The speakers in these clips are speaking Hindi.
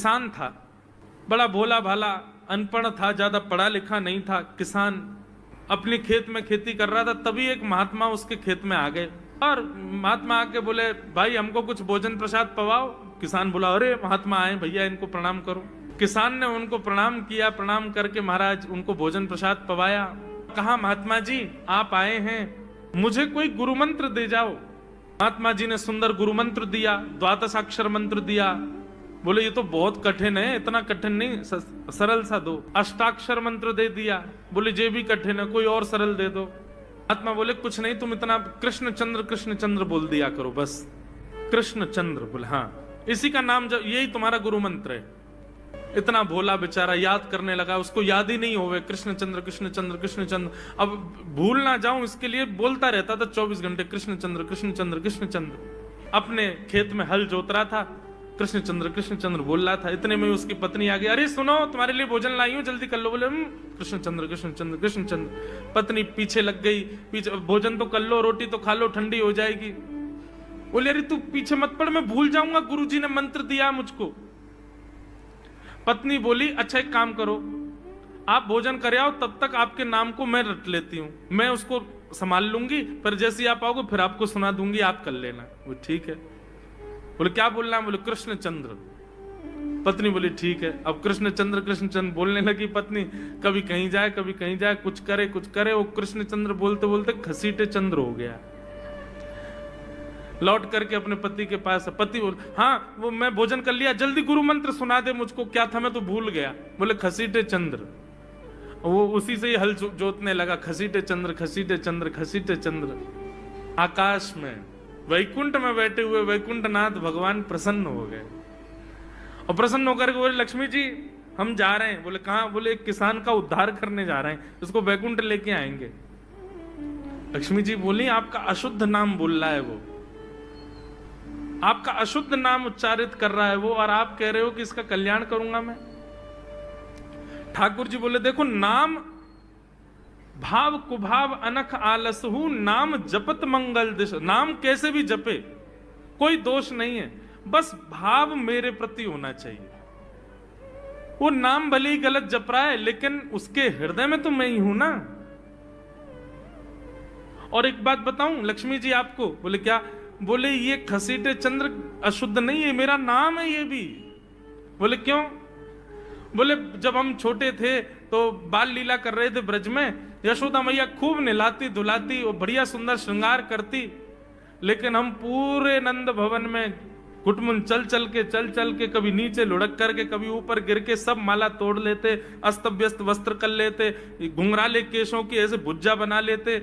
किसान था, बड़ा भोला भाला, अनपढ़ था, ज्यादा पढ़ा लिखा नहीं था। किसान अपने खेत में खेती कर रहा था, तभी एक महात्मा उसके खेत में आ गए और महात्मा आके बोले, भाई हमको कुछ भोजन प्रसाद पवाओ। किसान बोला, अरे महात्मा आए भैया, इनको प्रणाम करो। किसान ने उनको प्रणाम किया, प्रणाम करके महाराज उनको भोजन प्रसाद पवाया। कहा, महात्मा जी आप आए हैं, मुझे कोई गुरु मंत्र दे जाओ। महात्मा जी ने सुंदर गुरु मंत्र दिया, द्वादशाक्षर मंत्र दिया। बोले ये तो बहुत कठिन है, इतना कठिन नहीं, सरल सा दो। अष्टाक्षर मंत्र दे दिया। बोले ये भी कठिन है, कोई और सरल दे दो। महात्मा बोले कुछ नहीं, तुम इतना कृष्ण चंद्र बोल दिया करो बस। कृष्ण चंद्र बोले, हाँ इसी का नाम, यही तुम्हारा गुरु मंत्र है। इतना भोला बेचारा याद करने लगा, उसको याद ही नहीं होवे, कृष्ण चंद्र कृष्ण चंद्र कृष्ण चंद्र। अब भूल ना जाऊं इसके लिए बोलता रहता था 24 घंटे, कृष्ण चंद्र कृष्ण चंद्र कृष्ण चंद्र। अपने खेत में हल जोत रहा था, कृष्ण चंद्र बोल रहा था। इतने में उसकी पत्नी आ गई, अरे सुनो तुम्हारे लिए भोजन लाई हूं, जल्दी कर लो। बोले कृष्ण चंद्र कृष्ण चंद्र कृष्ण चंद्र। पत्नी पीछे लग गई, पीछे, भोजन तो कर लो, रोटी तो खा लो, ठंडी हो जाएगी। बोले अरे तू पीछे मत पड़, मैं भूल जाऊंगा, गुरुजी ने मंत्र दिया मुझको। पत्नी बोली, अच्छा एक काम करो, आप भोजन कर आओ, तब तक आपके नाम को मैं रट लेती हूँ, मैं उसको संभाल लूंगी, पर जैसे ही आप आओगे फिर आपको सुना दूंगी, आप कर लेना। वो ठीक है। बोले क्या बोलना है? बोले कृष्ण चंद्र। पत्नी बोली ठीक है। अब कृष्ण चंद्र बोलने लगी पत्नी, कभी कहीं जाए कभी कहीं जाए, कुछ करे। वो कृष्ण चंद्र बोलते बोलते घसीटे चंद्र हो गया। लौट करके अपने पति के पास, पति बोल, हाँ वो मैं भोजन कर लिया, जल्दी गुरु मंत्र सुना दे मुझको, क्या था मैं तो भूल गया। बोले घसीटे चंद्र। वो उसी से ही हल जोतने लगा, घसीटे चंद्र घसीटे चंद्र घसीटे चंद्र। आकाश में वैकुंठ में बैठे हुए वैकुंठनाथ भगवान प्रसन्न हो गए और प्रसन्न होकर के बोले, लक्ष्मी जी हम जा रहे हैं। बोले कहां? बोले एक किसान का उद्धार करने जा रहे हैं, उसको वैकुंठ लेके आएंगे। लक्ष्मी जी बोली, आपका अशुद्ध नाम बोल रहा है वो, आपका अशुद्ध नाम उच्चारित कर रहा है वो, और आप कह रहे हो कि इसका कल्याण करूंगा मैं। ठाकुर जी बोले, देखो नाम भाव कुभाव अनख आलसहु, नाम जपत मंगल दिश। नाम कैसे भी जपे कोई दोष नहीं है, बस भाव मेरे प्रति होना चाहिए। वो नाम भले ही गलत जप रहा है, लेकिन उसके हृदय में तो मैं ही हूं ना। और एक बात बताऊं लक्ष्मी जी आपको। बोले क्या? बोले ये घसीटे चंद्र अशुद्ध नहीं है, मेरा नाम है ये भी। बोले क्यों? बोले जब हम छोटे थे तो बाल लीला कर रहे थे ब्रज में, यशोदा मैया खूब नहलाती धुलाती और बढ़िया सुंदर श्रृंगार करती, लेकिन हम पूरे नंद भवन में घुटमुन चल चल के कभी नीचे लुढ़क करके कभी ऊपर गिर के सब माला तोड़ लेते, अस्त व्यस्त वस्त्र कर लेते, घुंघराले केशों की ऐसे भुज्जा बना लेते,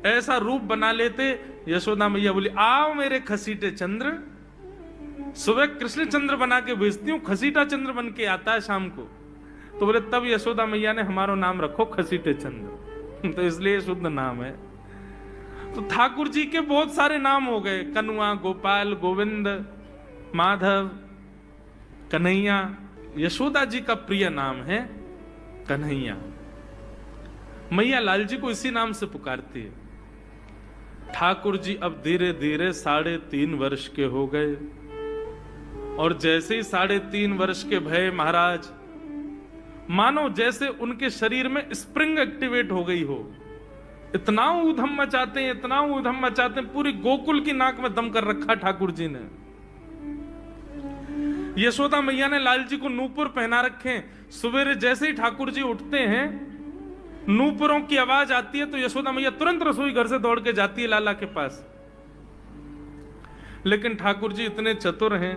ऐसा रूप बना लेते। यशोदा मैया बोली, आओ मेरे खसीटे चंद्र, सुबह कृष्ण चंद्र बना के भेजती हूँ, खसीटा चंद्र बन के आता है शाम को। तो बोले तब यशोदा मैया ने हमारा नाम रखो खसीटे चंद्र, तो इसलिए शुद्ध नाम है। तो ठाकुर जी के बहुत सारे नाम हो गए, कनुआ, गोपाल, गोविंद, माधव, कन्हैया। यशोदा जी का प्रिय नाम है कन्हैया। मैया लाल जी को इसी नाम से पुकारती है। ठाकुर जी अब धीरे धीरे 3.5 वर्ष के हो गए, और जैसे ही 3.5 वर्ष के भय महाराज, मानो जैसे उनके शरीर में स्प्रिंग एक्टिवेट हो गई हो। इतना ऊधम मचाते हैं, इतना ऊधम मचाते हैं, पूरी गोकुल की नाक में दम कर रखा ठाकुर जी ने। यशोदा मैया ने लाल जी को नूपुर पहना रखे। सवेरे जैसे ही ठाकुर जी उठते हैं, नूपुरों की आवाज आती है तो यशोदा मैया तुरंत रसोई घर से दौड़ के जाती है लाला के पास। लेकिन ठाकुर जी इतने चतुर हैं,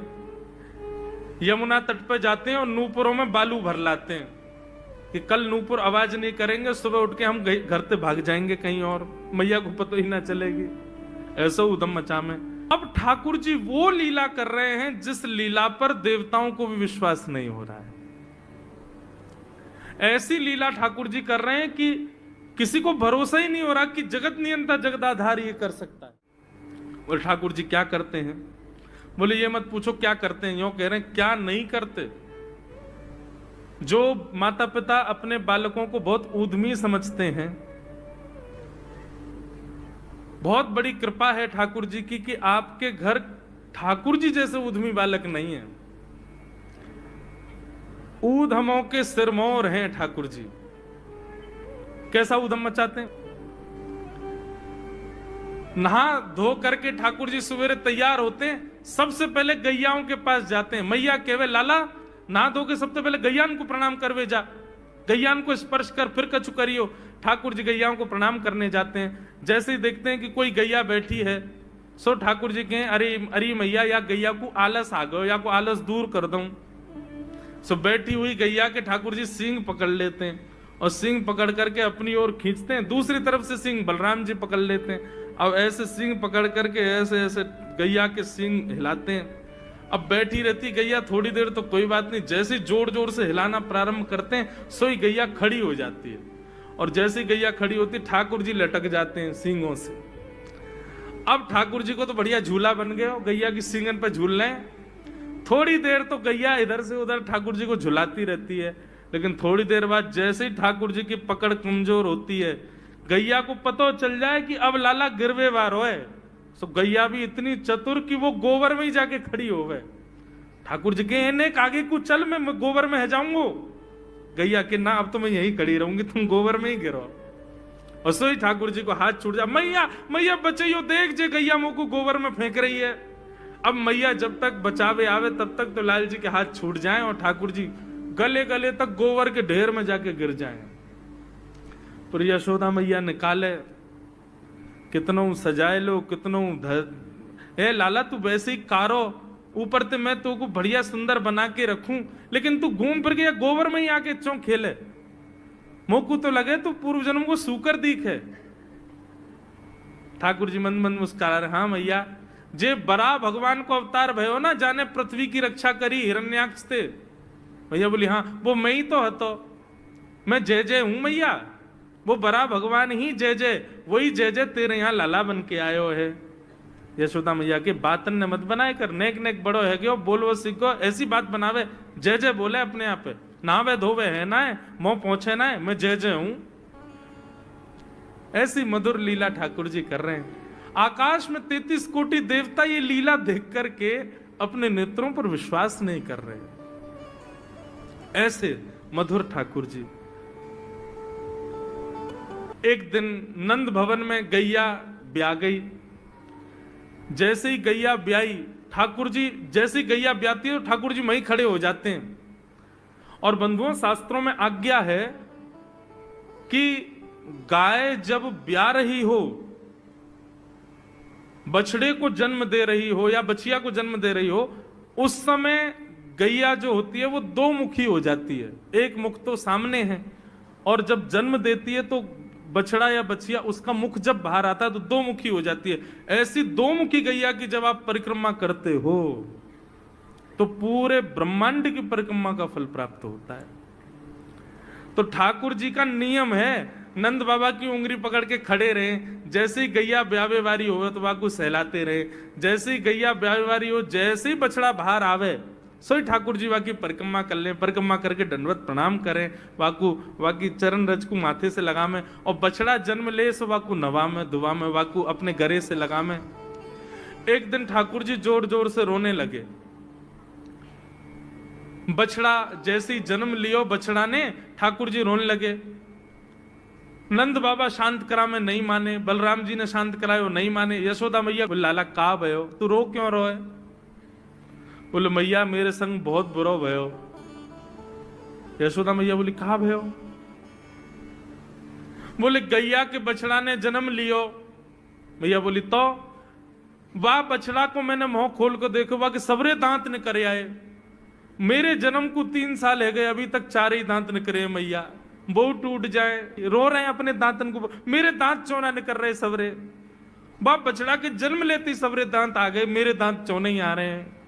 यमुना तट पर जाते हैं और नूपुरों में बालू भर लाते हैं कि कल नूपुर आवाज नहीं करेंगे, सुबह उठ के हम घर से भाग जाएंगे कहीं और, मैया को पता ही ना चलेगी। ऐसा उधम मचा में अब ठाकुर जी वो लीला कर रहे हैं जिस लीला पर देवताओं को भी विश्वास नहीं हो रहा है। ऐसी लीला ठाकुर जी कर रहे हैं कि किसी को भरोसा ही नहीं हो रहा कि जगत नियंता जगदाधार ये कर सकता है। बोले ठाकुर जी क्या करते हैं? बोले ये मत पूछो क्या करते हैं, यूं कह रहे हैं क्या नहीं करते। जो माता पिता अपने बालकों को बहुत ऊधमी समझते हैं, बहुत बड़ी कृपा है ठाकुर जी की कि आपके घर ठाकुर जी जैसे ऊधमी बालक नहीं है। ऊधमों के सिरमौर हैं ठाकुर जी। कैसा ऊधम मचाते हैं? नहा धो करके ठाकुर जी सवेरे तैयार होते हैं, सबसे पहले गैयाओं के पास जाते हैं। मैया कहवे लाला नहा धो के सबसे पहले गैयान को प्रणाम करवे जा, गैयान को स्पर्श कर फिर कछु करियो। ठाकुर जी गैयाओं को प्रणाम करने जाते हैं। जैसे ही देखते हैं कि कोई गैया बैठी है, सो ठाकुर जी कहें अरे अरे मैया या गैया को आलस आ गयो, या को आलस दूर कर दूं। सो बैठी हुई गैया के ठाकुर जी सींग पकड़ लेते हैं और सींग पकड़ करके अपनी ओर खींचते हैं। दूसरी तरफ से सींग बलराम जी पकड़ लेते हैं। अब ऐसे सींग पकड़ करके ऐसे ऐसे गैया के सींग हिलाते हैं। अब बैठी रहती गैया थोड़ी देर तो कोई बात नहीं, जैसे जोर जोर से हिलाना प्रारंभ करते हैं सोई गैया खड़ी हो जाती है। और जैसे गैया खड़ी होती ठाकुर जी लटक जाते हैं सींगों से। अब ठाकुर जी को तो बढ़िया झूला बन गया, गैया की सींगन पर झूल रहे हैं। थोड़ी देर तो गैया इधर से उधर ठाकुर जी को झुलाती रहती है, लेकिन थोड़ी देर बाद जैसे ही ठाकुर जी की पकड़ कमजोर होती है, गैया को पता चल जाए कि अब लाला गिरवे वारो है, तो गैया भी इतनी चतुर कि वो गोबर में ही जाके खड़ी हो गए। ठाकुर जी के ने आगे को चल, मैं गोबर में है जाऊंगो। गैया के ना अब तो मैं यहीं खड़ी रहूंगी, तुम गोबर में ही गिरो। और सोई ठाकुर जी को हाथ छूट जा, मैया मैया बचाइयो, देख जे गैया मुंह को गोबर में फेंक रही है। अब मैया जब तक बचावे आवे तब तक तो लाल जी के हाथ छूट जाएं और ठाकुर जी गले गले तक गोबर के ढेर में जाके गिर जाएं। पर यशोदा मैया निकाले, कितनों सजाए लो, कितनों ए लाला तू वैसे ही कारो, ऊपर ते मैं तो को बढ़िया सुंदर बना के रखूं, लेकिन तू घूम फिर के गोबर में ही आके चौं खेले। मोकू तो लगे तू पूर्व जन्म को सूकर दिखे। ठाकुर जी मंद मंद मुस्कुरा रहे, हाँ मैया जे बरा भगवान को अवतार भयो ना, जाने पृथ्वी की रक्षा करी हिरण्याक्ष थे। भैया बोली हाँ वो मैं ही तो हतो, मैं जय जय हूं मैया, वो बरा भगवान ही जय जय, वही जय जय तेरे यहाँ लाला बन के आयो है। यशोदा मैया के बातन ने मत बनाए कर, नेक नेक बड़ो है क्यों बोलवो सीखो, ऐसी बात बनावे, जय जय बोले अपने आप पे, नहावे धोवे है ना है, मोह पहुंचे ना है, मैं जय जय हूं। ऐसी मधुर लीला ठाकुर जी कर रहे हैं। आकाश में 33 कोटि देवता ये लीला देख करके अपने नेत्रों पर विश्वास नहीं कर रहे। ऐसे मधुर ठाकुर जी। एक दिन नंद भवन में गैया ब्याह गई। जैसे ही गैया ब्याई, ठाकुर जी जैसे ही गैया ब्याती है तो ठाकुर जी वहीं खड़े हो जाते हैं। और बंधुओं शास्त्रों में आज्ञा है कि गाय जब ब्याह रही हो, बछड़े को जन्म दे रही हो या बछिया को जन्म दे रही हो, उस समय गैया जो होती है वो दो मुखी हो जाती है। एक मुख तो सामने है, और जब जन्म देती है तो बछड़ा या बछिया उसका मुख जब बाहर आता है तो दो मुखी हो जाती है। ऐसी दो मुखी गैया की जब आप परिक्रमा करते हो तो पूरे ब्रह्मांड की परिक्रमा का फल प्राप्त होता है। तो ठाकुर जी का नियम है, नंद बाबा की उंगली पकड़ के खड़े रहे, जैसे ही गैया ब्यावे वारी हो तो वाकू सहलाते रहे, जैसे ही गैया ब्यावे वारी हो, जैसे ही बछड़ा बाहर आवे सोई ठाकुर जी वाकी परिक्रमा कर लें, परिक्रमा करके दंडवत प्रणाम करें, वाकू वाकी चरण रज को माथे से लगा में, और बछड़ा जन्म ले सो वाकू नवा में दुआ में, वाकू अपने गरे से लगा में। एक दिन ठाकुर जी जोर जोर से रोने लगे। बछड़ा जैसे ही जन्म लियो बछड़ा ने, ठाकुर जी रोने लगे। नंद बाबा शांत करा में नहीं माने, बलराम जी ने शांत करायो नहीं माने। यशोदा मैया बोले लाला का भयो, तू रो क्यों रोए? बोले मैया मेरे संग बहुत बुरा भयो। यशोदा मैया बोली कहा भयो? बोले गैया के बछड़ा ने जन्म लियो। मैया बोली तो वाह बछड़ा को मैंने मुंह खोल कर देखो, वाह के सबरे दांत निकरे आए। मेरे जन्म को 3 साल है गए, अभी तक 4 ही दांत निकरे मैया, वो टूट जाए, रो रहे हैं अपने दांतन को, मेरे दांत चौना निकल रहे सबरे। बाप बछड़ा के जन्म लेते सबरे दांत आ गए, मेरे दांत चौने ही आ रहे हैं।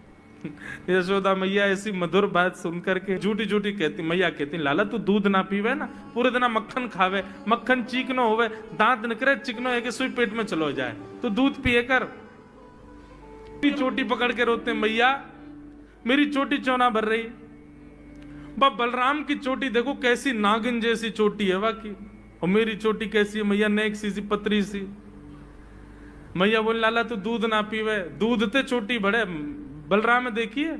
यशोदा मैया ऐसी मधुर बात सुनकर के झूठी झूठी कहती, मैया कहती लाला तू दूध ना पीवे ना, पूरे दिन मक्खन खावे, मक्खन चीकनो होवे, दांत निकरे चिकनो है कि सुई पेट में चलो जाए, तो दूध पिए कर। चोटी पकड़ के रोते मैया मेरी चोटी चौना भर रही। बाप बलराम की चोटी देखो कैसी नागिन जैसी चोटी है वाकी, और मेरी चोटी कैसी है मैया, नेक सी पतरी सी। मैया बोल लाला तू दूध ना पीवे, दूध ते चोटी बढ़े। बलराम में देखिए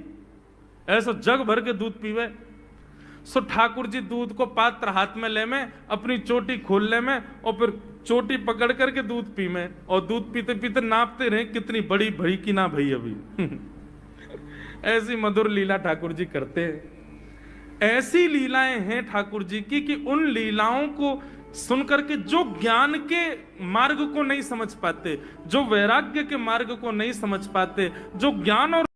ऐसा जग भर के दूध पीवे। सो ठाकुर जी दूध को पात्र हाथ में ले में, अपनी चोटी खोल ले में, और फिर चोटी पकड़ करके दूध पी में, और दूध पीते पीते नापते रहे कितनी बड़ी भई कि ना भई अभी। ऐसी मधुर लीला ठाकुर जी करते हैं। ऐसी लीलाएं हैं ठाकुर जी की कि उन लीलाओं को सुनकर के जो ज्ञान के मार्ग को नहीं समझ पाते, जो वैराग्य के मार्ग को नहीं समझ पाते, जो ज्ञान और